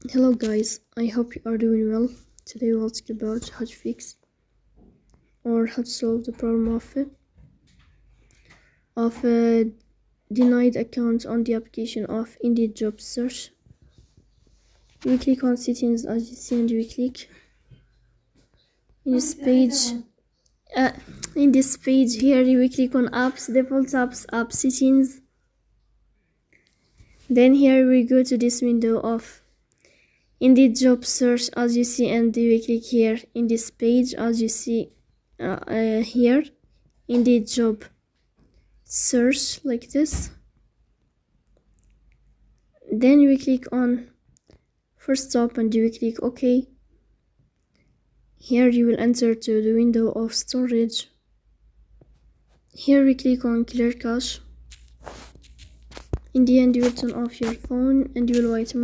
Hello guys, I hope you are doing well. Today we'll talk about how to fix or how to solve the problem of denied account on the application of Indeed job search. We click on settings as you see, and we click in this page. In this page here, we click on apps, default apps, app settings. Then here we go to this window of Indeed job search as you see, and we click here in this page as you see here, Indeed job search, like this. Then we click on first stop and we click OK. Here you will enter to the window of storage. Here we click on clear cache. In the end, you will turn off your phone and you will wait